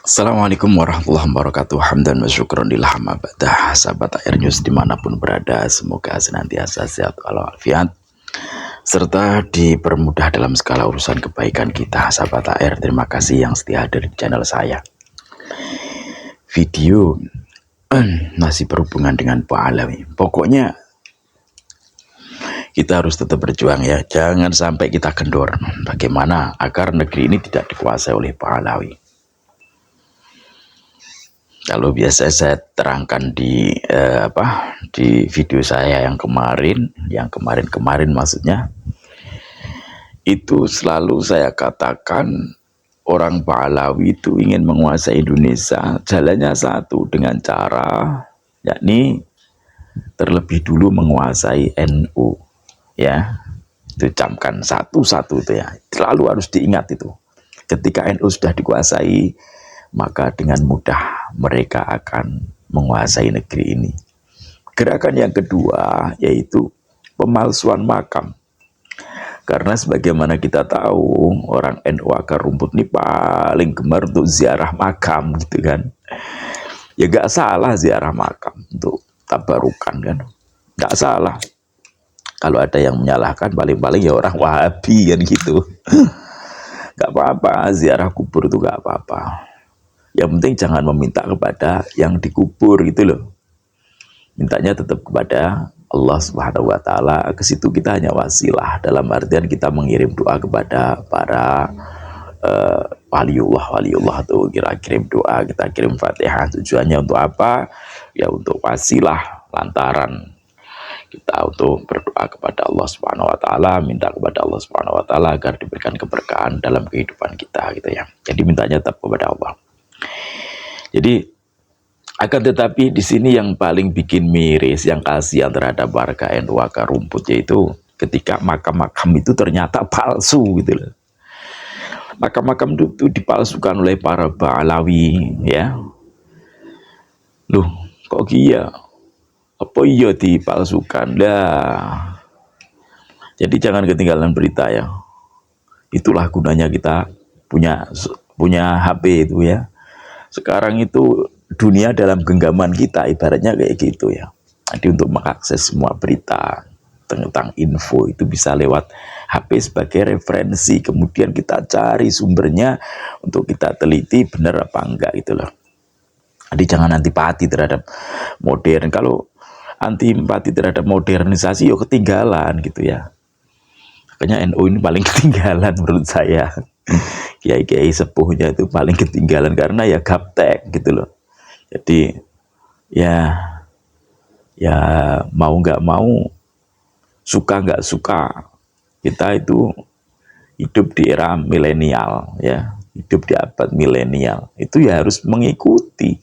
Assalamualaikum warahmatullahi wabarakatuh. Hamdan wa syukron lillah ma ba'dah. Sahabat Air News dimanapun berada, semoga senantiasa sehat walafiat serta dipermudah dalam segala urusan kebaikan kita. Sahabat Air, terima kasih yang setia hadir di channel saya. Video masih berhubungan dengan Pak Alawi. Pokoknya kita harus tetap berjuang ya. Jangan sampai kita kendor. Bagaimana agar negeri ini tidak dikuasai oleh Pak Alawi. Kalau biasa saya terangkan di di video saya yang kemarin maksudnya, itu selalu saya katakan orang Pahlawi itu ingin menguasai Indonesia, jalannya satu, dengan cara yakni terlebih dulu menguasai NU, ya. Itu camkan satu-satu itu ya, selalu harus diingat itu. Ketika NU sudah dikuasai, maka dengan mudah mereka akan menguasai negeri ini. Gerakan yang kedua yaitu pemalsuan makam. Karena sebagaimana kita tahu, orang NU akar rumput ini paling gemar untuk ziarah makam gitu kan. Ya gak salah ziarah makam untuk tabarukan kan, gak salah. Kalau ada yang menyalahkan, paling-paling ya orang Wahabi kan gitu. Gak apa-apa, ziarah kubur itu gak apa-apa. Yang penting jangan meminta kepada yang dikubur gitu loh. Mintanya tetap kepada Allah Subhanahu wa taala. Ke situ kita hanya wasilah, dalam artian kita mengirim doa kepada para waliullah tuh, kira kirim doa, kita kirim Fatihah. Tujuannya untuk apa? Ya untuk wasilah, lantaran kita untuk berdoa kepada Allah Subhanahu wa taala, minta kepada Allah Subhanahu wa taala agar diberikan keberkahan dalam kehidupan kita gitu ya. Jadi mintanya tetap kepada Allah. Jadi akan tetapi di sini yang paling bikin miris, yang kasihan terhadap warga NU akar rumput, yaitu ketika makam-makam itu ternyata palsu gitu loh. Makam-makam itu dipalsukan oleh para Pahlawi ya. Loh, kok iya? Apa iya dipalsukan? Lah. Jadi jangan ketinggalan berita ya. Itulah gunanya kita punya HP itu ya. Sekarang itu dunia dalam genggaman kita, ibaratnya kayak gitu ya. Jadi untuk mengakses semua berita tentang info itu bisa lewat HP sebagai referensi, kemudian kita cari sumbernya untuk kita teliti benar apa enggak gitu loh. Jadi jangan antipati terhadap modern. Kalau antipati terhadap modernisasi, yuk ketinggalan gitu ya. Makanya NU ini paling ketinggalan menurut saya. Kiai-kiai sepuhnya itu paling ketinggalan karena ya gaptek gitu loh. Jadi ya mau nggak mau, suka nggak suka, kita itu hidup di era milenial ya, hidup di abad milenial itu ya harus mengikuti.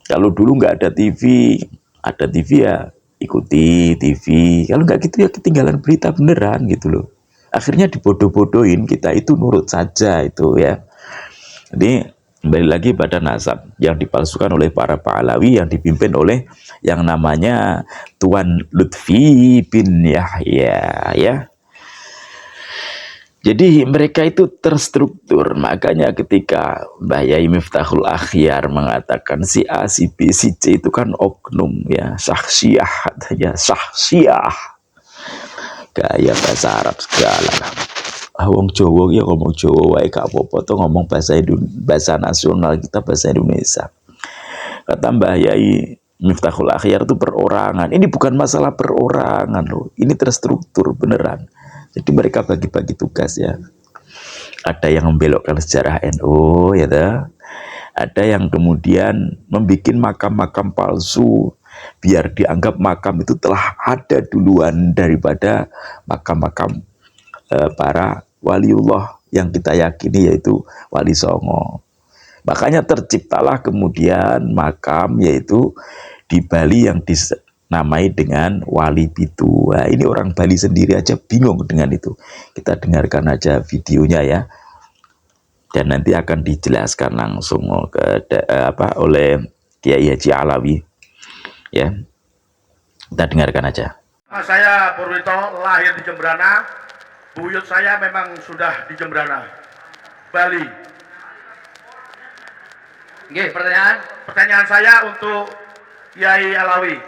Kalau dulu nggak ada TV, ada TV ya ikuti TV. Kalau nggak gitu ya ketinggalan berita beneran gitu loh. Akhirnya dibodoh-bodohin, kita itu nurut saja itu ya. Jadi kembali lagi pada nasab yang dipalsukan oleh para Pahlawi yang dipimpin oleh yang namanya Tuan Lutfi bin Yahya ya. Jadi mereka itu terstruktur, makanya ketika Mbah Yai Miftahul Akhyar mengatakan si A, si B, si C itu kan oknum ya, syakhsiyah ya, syakhsiyah, gaya bahasa Arab segala. Wong Jawa ya ngomong Jawa wae gak apa-apa, tuh ngomong bahasa nasional kita, bahasa Indonesia. Kata Mbah Yai Miftahul Akhyar itu perorangan. Ini bukan masalah perorangan loh, ini terstruktur beneran. Jadi mereka bagi-bagi tugas ya. Ada yang membelokkan sejarah NU ya toh. Ada yang kemudian membuat makam-makam palsu biar dianggap makam itu telah ada duluan daripada makam-makam para waliullah yang kita yakini, yaitu Wali Songo. Makanya terciptalah kemudian makam yaitu di Bali yang dinamai dengan Wali Pitu. Nah, ini orang Bali sendiri aja bingung dengan itu. Kita dengarkan aja videonya ya. Dan nanti akan dijelaskan langsung oleh Kiai Haji Alawi. Ya. Kita dengarkan aja. Saya Purwito, lahir di Jembrana. Buyut saya memang sudah di Jembrana, Bali. Nggih, pertanyaan saya untuk Kiai Alawi.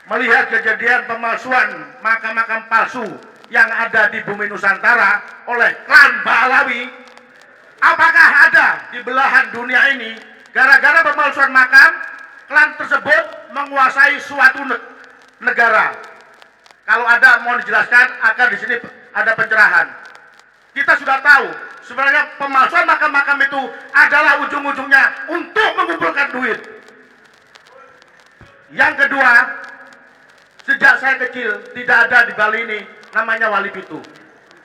Melihat kejadian pemalsuan makam-makam palsu yang ada di bumi Nusantara oleh klan Ba'alawi, apakah ada di belahan dunia ini gara-gara pemalsuan makam, klan tersebut menguasai suatu negara? Kalau ada, mohon dijelaskan agar di sini ada pencerahan. Kita sudah tahu sebenarnya pemalsuan makam-makam itu adalah ujung-ujungnya untuk mengumpulkan duit. Yang kedua, sejak saya kecil tidak ada di Bali ini namanya Wali Pitu.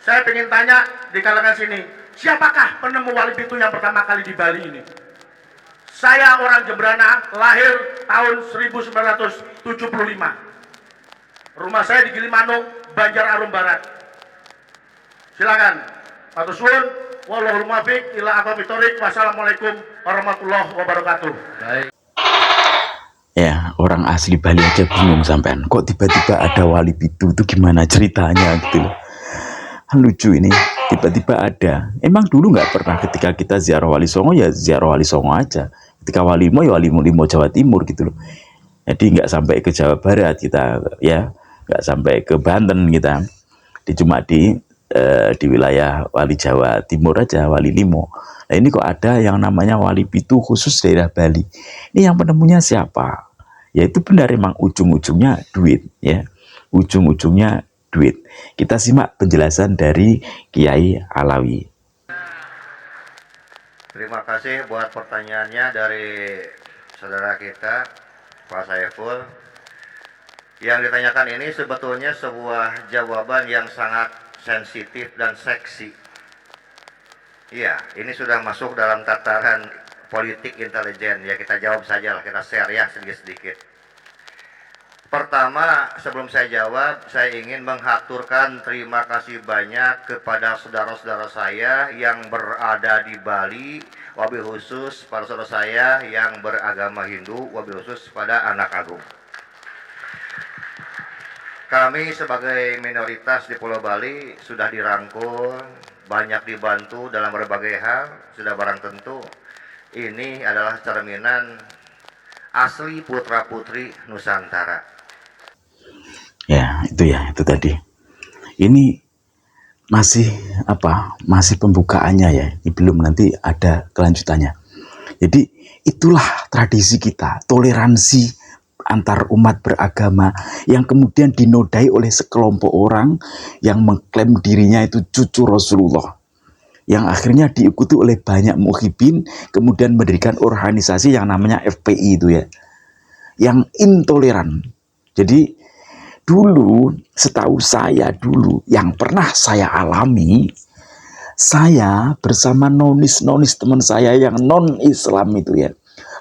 Saya ingin tanya di kalangan sini, siapakah penemu Wali Pitu yang pertama kali di Bali ini? Saya orang Jembrana, lahir tahun 1975. Rumah saya di Gilimanuk, Banjar-Arum Barat. Silakan. Matur suwun, wallahul muwaffiq ila aqwamit thoriq. Wassalamualaikum warahmatullahi wabarakatuh. Baik. Ya, orang asli Bali aja bingung sampean. Kok tiba-tiba ada Wali Pitu itu gimana ceritanya gitu loh. Lucu ini, tiba-tiba ada. Emang dulu nggak pernah ketika kita ziarah Wali Songo ya ziarah Wali Songo aja. Ketika Walimo ya Walimo Jawa Timur gitu loh. Jadi nggak sampai ke Jawa Barat kita ya, nggak sampai ke Banten kita. Cuma di wilayah Wali Jawa Timur aja, Wali Limo. Nah ini kok ada yang namanya Wali Pitu khusus daerah Bali. Ini yang penemunya siapa? Ya itu benar emang ujung-ujungnya duit ya. Ujung-ujungnya duit. Kita simak penjelasan dari Kiai Alawi. Terima kasih buat pertanyaannya dari saudara kita Pak Saiful. Yang ditanyakan ini sebetulnya sebuah jawaban yang sangat sensitif dan seksi. Iya, ini sudah masuk dalam tataran politik intelijen. Ya kita jawab saja lah, kita share ya sedikit-sedikit. Pertama, sebelum saya jawab, saya ingin menghaturkan terima kasih banyak kepada saudara-saudara saya yang berada di Bali, wabil khusus para saudara saya yang beragama Hindu, wabil khusus pada anak agung. Kami sebagai minoritas di Pulau Bali sudah dirangkul, banyak dibantu dalam berbagai hal, sudah barang tentu ini adalah cerminan asli putra-putri Nusantara. Ya, itu tadi. Ini masih masih pembukaannya ya. Ini belum, nanti ada kelanjutannya. Jadi itulah tradisi kita, toleransi antar umat beragama yang kemudian dinodai oleh sekelompok orang yang mengklaim dirinya itu cucu Rasulullah, yang akhirnya diikuti oleh banyak muhibin, kemudian mendirikan organisasi yang namanya FPI itu ya, yang intoleran. Jadi dulu, setahu saya dulu, yang pernah saya alami, saya bersama nonis-nonis teman saya yang non-Islam itu ya,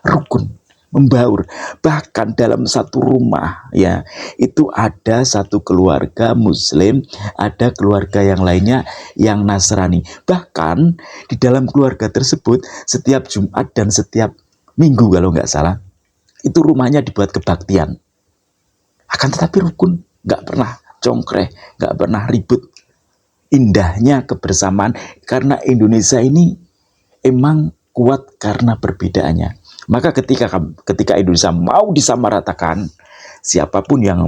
rukun, membaur. Bahkan dalam satu rumah ya, itu ada satu keluarga Muslim, ada keluarga yang lainnya yang Nasrani. Bahkan di dalam keluarga tersebut, setiap Jumat dan setiap Minggu kalau nggak salah, itu rumahnya dibuat kebaktian. Akan tetapi rukun, nggak pernah congkreh, nggak pernah ribut. Indahnya kebersamaan, karena Indonesia ini emang kuat karena perbedaannya. Maka ketika Indonesia mau disamaratakan, siapapun yang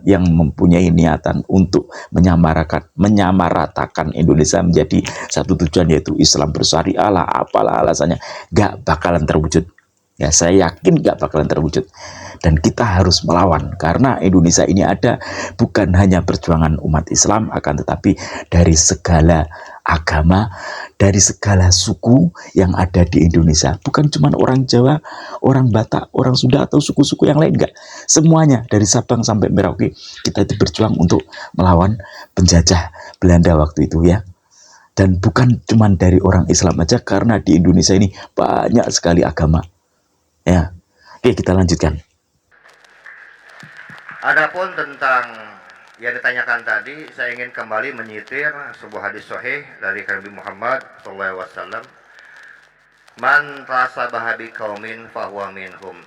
mempunyai niatan untuk menyamaratakan Indonesia menjadi satu tujuan, yaitu Islam bersyariah lah, apalah alasannya, nggak bakalan terwujud. Ya, saya yakin gak bakalan terwujud. Dan kita harus melawan, karena Indonesia ini ada bukan hanya perjuangan umat Islam, akan tetapi dari segala agama, dari segala suku yang ada di Indonesia. Bukan cuma orang Jawa, orang Batak, orang Sunda, atau suku-suku yang lain, enggak. Semuanya dari Sabang sampai Merauke, kita itu berjuang untuk melawan penjajah Belanda waktu itu ya. Dan bukan cuma dari orang Islam aja, karena di Indonesia ini banyak sekali agama. Ya, oke, kita lanjutkan. Adapun tentang yang ditanyakan tadi, saya ingin kembali menyitir sebuah hadis sahih dari Nabi Muhammad SAW. Man tasabaha bi qaumin fahuwa minhum.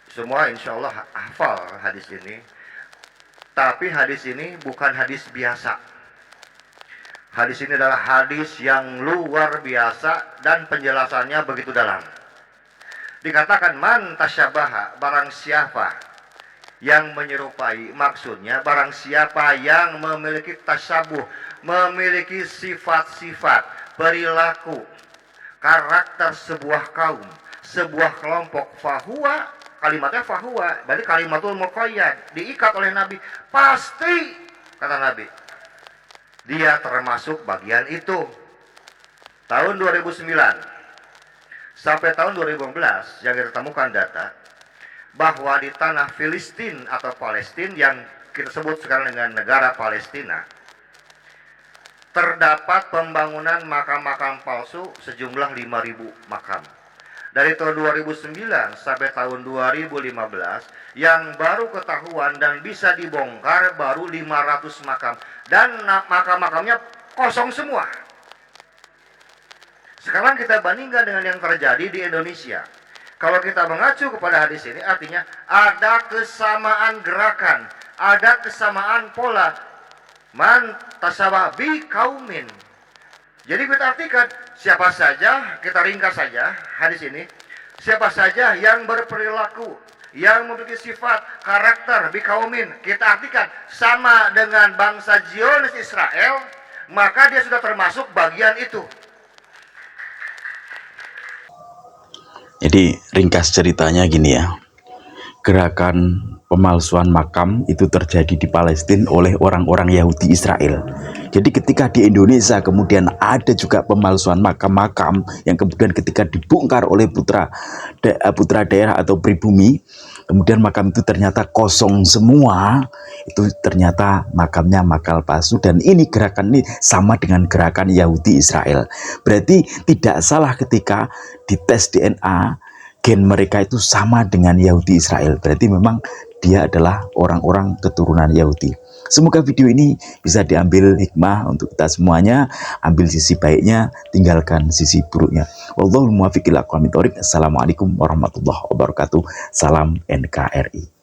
Semua insya Allah hafal hadis ini. Tapi hadis ini bukan hadis biasa. Hadis ini adalah hadis yang luar biasa dan penjelasannya begitu dalam. Dikatakan man tasyabaha, barang siapa yang menyerupai, maksudnya barang siapa yang memiliki tasyabuh, memiliki sifat-sifat, perilaku, karakter sebuah kaum, sebuah kelompok, fahuwa, kalimatnya fahuwa, berarti kalimatul muqayyad, diikat oleh Nabi, pasti, kata Nabi, dia termasuk bagian itu. Tahun 2009 sampai tahun 2015 yang kita temukan data bahwa di tanah Filistin atau Palestina yang kita sebut sekarang dengan negara Palestina, terdapat pembangunan makam-makam palsu sejumlah 5.000 makam. Dari tahun 2009 sampai tahun 2015 yang baru ketahuan dan bisa dibongkar baru 500 makam, dan makam-makamnya kosong semua. Sekarang kita bandingkan dengan yang terjadi di Indonesia. Kalau kita mengacu kepada hadis ini, artinya ada kesamaan gerakan, ada kesamaan pola. Man tasawwa bi kaumin. Jadi kita artikan, siapa saja, kita ringkas saja hadis ini, siapa saja yang berperilaku, yang memiliki sifat, karakter bi kaumin, kita artikan sama dengan bangsa Zionis Israel, maka dia sudah termasuk bagian itu. Jadi ringkas ceritanya gini ya, gerakan pemalsuan makam itu terjadi di Palestina oleh orang-orang Yahudi Israel. Jadi ketika di Indonesia kemudian ada juga pemalsuan makam-makam yang kemudian ketika dibongkar oleh putra daerah atau pribumi, kemudian makam itu ternyata kosong semua, itu ternyata makamnya makam palsu, dan ini gerakan ini sama dengan gerakan Yahudi Israel. Berarti tidak salah ketika dites DNA gen mereka itu sama dengan Yahudi Israel, berarti memang dia adalah orang-orang keturunan Yahudi. Semoga video ini bisa diambil hikmah untuk kita semuanya, ambil sisi baiknya, tinggalkan sisi buruknya. Wallahul muwaffiq ila aqwamit thoriq. Assalamualaikum warahmatullahi wabarakatuh. Salam NKRI.